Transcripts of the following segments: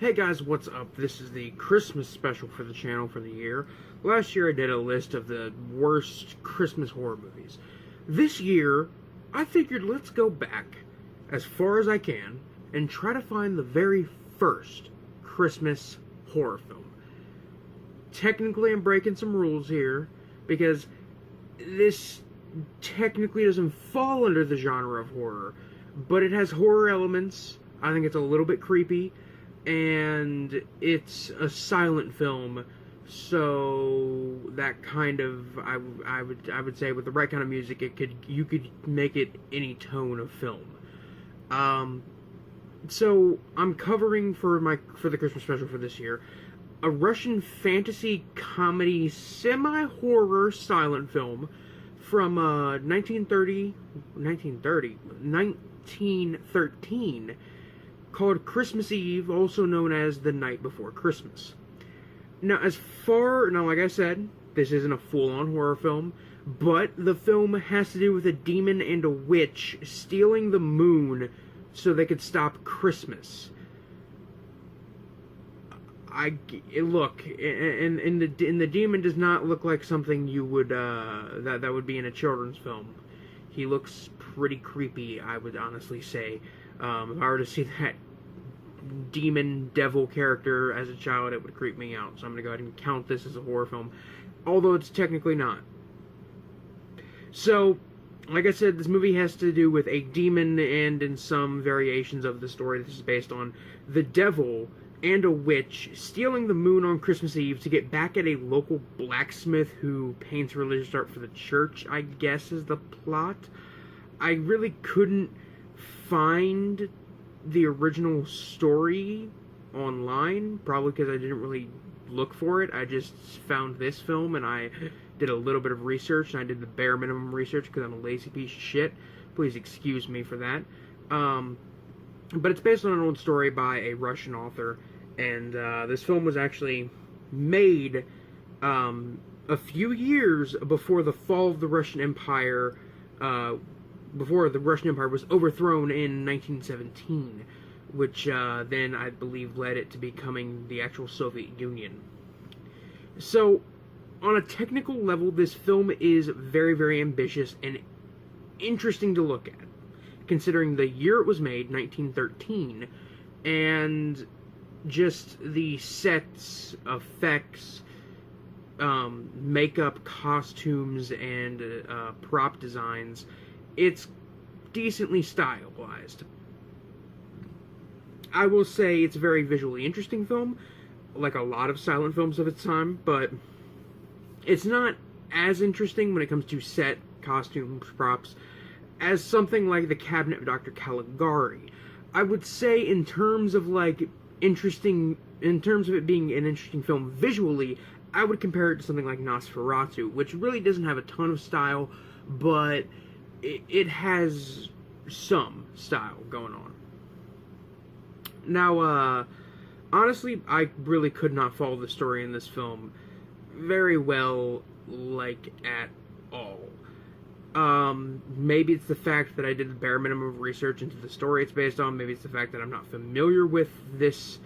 Hey guys, what's up? This is the Christmas special for the channel for the year. Last year I did a list of the worst Christmas horror movies. This year, I figured let's go back as far as I can and try to find the very first Christmas horror film. Technically, I'm breaking some rules here because this technically doesn't fall under the genre of horror, but it has horror elements. I think it's a little bit creepy. And it's a silent film, so that kind of I would say with the right kind of music, you could make it any tone of film. So I'm covering for the Christmas special for this year a Russian fantasy comedy semi-horror silent film from 1913, called Christmas Eve, also known as The Night Before Christmas. Now, like I said, this isn't a full-on horror film, but the film has to do with a demon and a witch stealing the moon so they could stop Christmas. Look, and the demon does not look like something you would that would be in a children's film. He looks pretty creepy, I would honestly say. If I were to see that demon devil character as a child, it would creep me out. So I'm going to go ahead and count this as a horror film, although it's technically not. So, like I said, this movie has to do with a demon, and in some variations of the story, this is based on the devil and a witch stealing the moon on Christmas Eve to get back at a local blacksmith who paints religious art for the church, I guess is the plot. I really couldn't find the original story online, probably because I didn't really look for it. I just found this film, and I did a little bit of research, and I did the bare minimum research because I'm a lazy piece of shit. Please excuse me for that. But it's based on an old story by a Russian author, and this film was actually made a few years before the fall of the Russian Empire, before the Russian Empire was overthrown in 1917, which then, I believe, led it to becoming the actual Soviet Union. So, on a technical level, this film is very, very ambitious and interesting to look at, considering the year it was made, 1913, and just the sets, effects, makeup, costumes, and prop designs. It's decently stylized. I will say it's a very visually interesting film, like a lot of silent films of its time, but it's not as interesting when it comes to set, costumes, props, as something like The Cabinet of Dr. Caligari. I would say in terms of it being an interesting film visually, I would compare it to something like Nosferatu, which really doesn't have a ton of style, but it has some style going on. Now, honestly, I really could not follow the story in this film very well, at all. Maybe it's the fact that I did the bare minimum of research into the story it's based on. Maybe it's the fact that I'm not familiar with this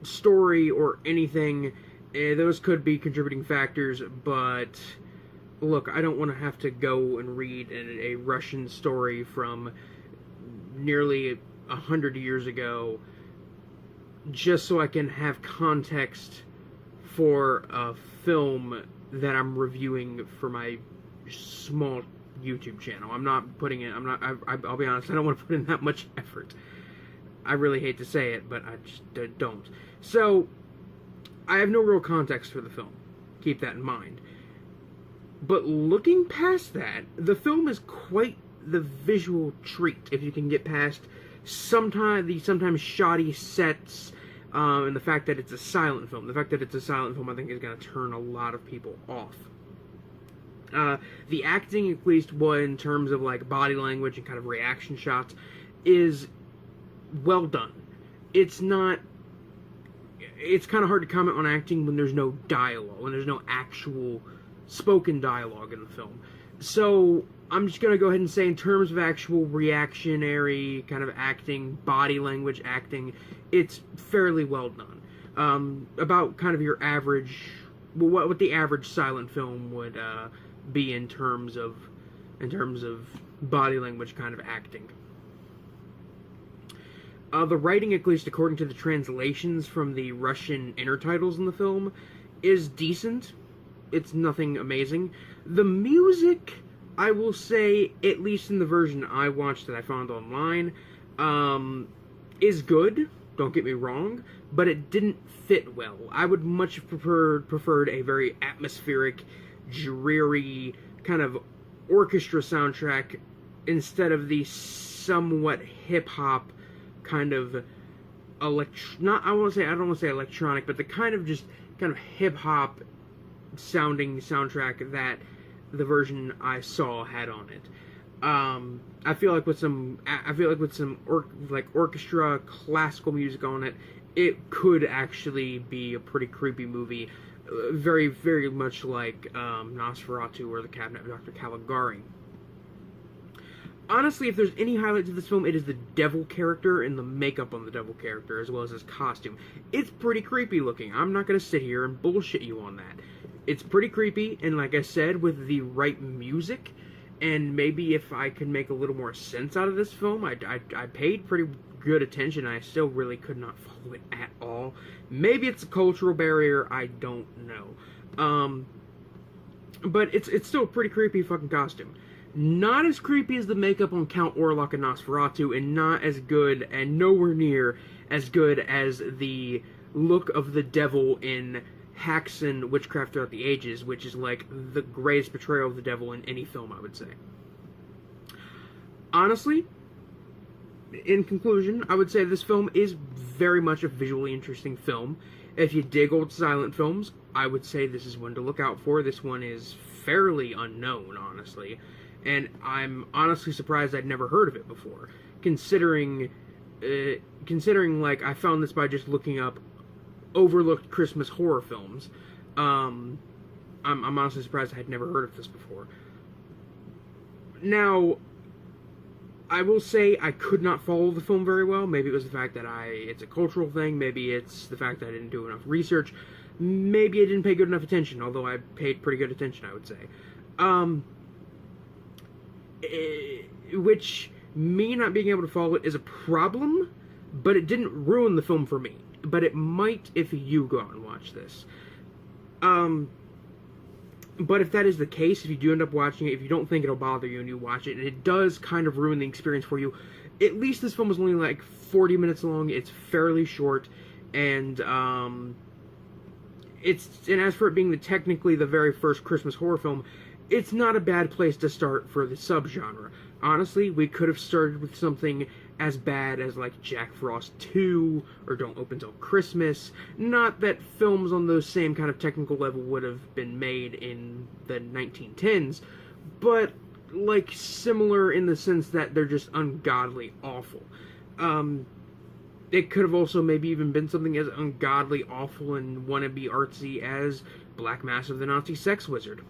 story or anything. Those could be contributing factors, but look, I don't want to have to go and read a Russian story from nearly 100 years ago just so I can have context for a film that I'm reviewing for my small YouTube channel. I'll be honest, I don't want to put in that much effort. I really hate to say it, but I just don't. So, I have no real context for the film. Keep that in mind. But looking past that, the film is quite the visual treat if you can get past the sometimes shoddy sets, and the fact that it's a silent film. The fact that it's a silent film, I think, is going to turn a lot of people off. The acting, at least in terms of body language and kind of reaction shots, is well done. It's kind of hard to comment on acting when there's no dialogue, when there's no actual spoken dialogue in the film. So I'm just gonna go ahead and say, in terms of actual reactionary kind of acting, body language acting, it's fairly well done. About kind of your average, what the average silent film would be in terms of body language kind of acting. The writing, at least according to the translations from the Russian intertitles in the film, is decent. It's nothing amazing. The music, I will say, at least in the version I watched that I found online, is good. Don't get me wrong, but it didn't fit well. I would much have preferred a very atmospheric, dreary kind of orchestra soundtrack instead of the somewhat hip hop kind of I don't want to say electronic, but the kind of hip hop sounding soundtrack that the version I saw had on it. I feel like with some orchestra, classical music on it, it could actually be a pretty creepy movie, very, very much like Nosferatu or The Cabinet of Dr. Caligari. Honestly, if there's any highlight to this film, it is the devil character and the makeup on the devil character, as well as his costume. It's pretty creepy looking. I'm not going to sit here and bullshit you on that. It's pretty creepy, and like I said, with the right music, and maybe if I could make a little more sense out of this film, I paid pretty good attention. I still really could not follow it at all. Maybe it's a cultural barrier, I don't know. But it's still a pretty creepy fucking costume. Not as creepy as the makeup on Count Orlok and Nosferatu, and not as good, and nowhere near as good as the look of the devil in Haxan Witchcraft Throughout the Ages, which is like the greatest portrayal of the devil in any film, I would say. Honestly, in conclusion, I would say this film is very much a visually interesting film. If you dig old silent films, I would say this is one to look out for. This one is fairly unknown, honestly, and I'm honestly surprised I'd never heard of it before, considering like I found this by just looking up overlooked Christmas horror films. I'm honestly surprised I had never heard of this before. Now, I will say I could not follow the film very well. Maybe it was the fact that it's a cultural thing. Maybe it's the fact that I didn't do enough research. Maybe I didn't pay good enough attention, although I paid pretty good attention, I would say. Which, me not being able to follow it is a problem, but it didn't ruin the film for me. But it might if you go out and watch this. But if that is the case, if you do end up watching it, if you don't think it'll bother you and you watch it, and it does kind of ruin the experience for you, at least this film is only like 40 minutes long. It's fairly short, and as for it being technically the very first Christmas horror film, it's not a bad place to start for the subgenre. Honestly, we could have started with something as bad as like Jack Frost 2 or Don't Open Till Christmas. Not that films on those same kind of technical level would have been made in the 1910s, but like similar in the sense that they're just ungodly awful. It could have also maybe even been something as ungodly awful and wannabe artsy as Black Mass of the Nazi Sex Wizard.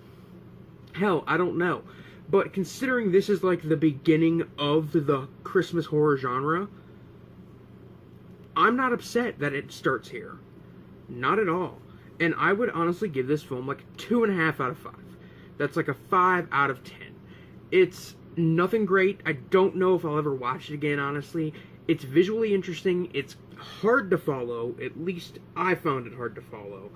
Hell, I don't know. But considering this is like the beginning of the Christmas horror genre, I'm not upset that it starts here. Not at all. And I would honestly give this film like 2.5 out of 5. That's like a 5 out of 10. It's nothing great. I don't know if I'll ever watch it again, honestly. It's visually interesting. It's hard to follow. At least I found it hard to follow.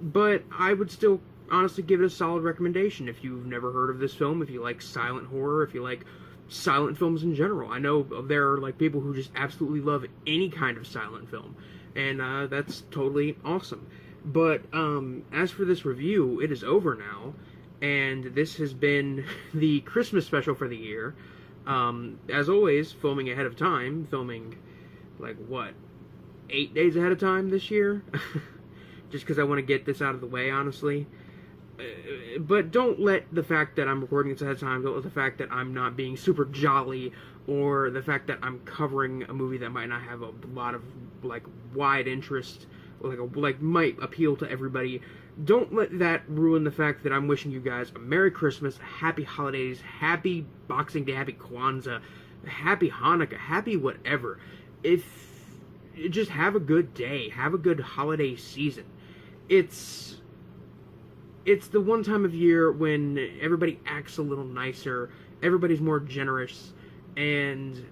But I would still honestly give it a solid recommendation if you've never heard of this film, if you like silent horror, if you like silent films in general. I know there are like people who just absolutely love any kind of silent film, and that's totally awesome. But as for this review, it is over now, and this has been the Christmas special for the year. As always, filming ahead of time, filming like 8 days ahead of time this year, just because I want to get this out of the way, honestly. But don't let the fact that I'm recording this ahead of time, don't let the fact that I'm not being super jolly, or the fact that I'm covering a movie that might not have a lot of, like, wide interest might appeal to everybody. Don't let that ruin the fact that I'm wishing you guys a Merry Christmas, Happy Holidays, Happy Boxing Day, Happy Kwanzaa, Happy Hanukkah, Happy whatever. Just have a good day, have a good holiday season. It's the one time of year when everybody acts a little nicer, everybody's more generous, and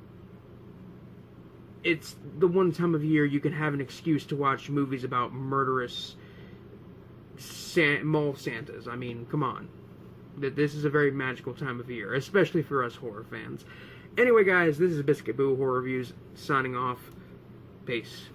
it's the one time of year you can have an excuse to watch movies about murderous mall Santas. I mean, come on. This is a very magical time of year, especially for us horror fans. Anyway, guys, this is Biscuit Boo Horror Reviews, signing off. Peace.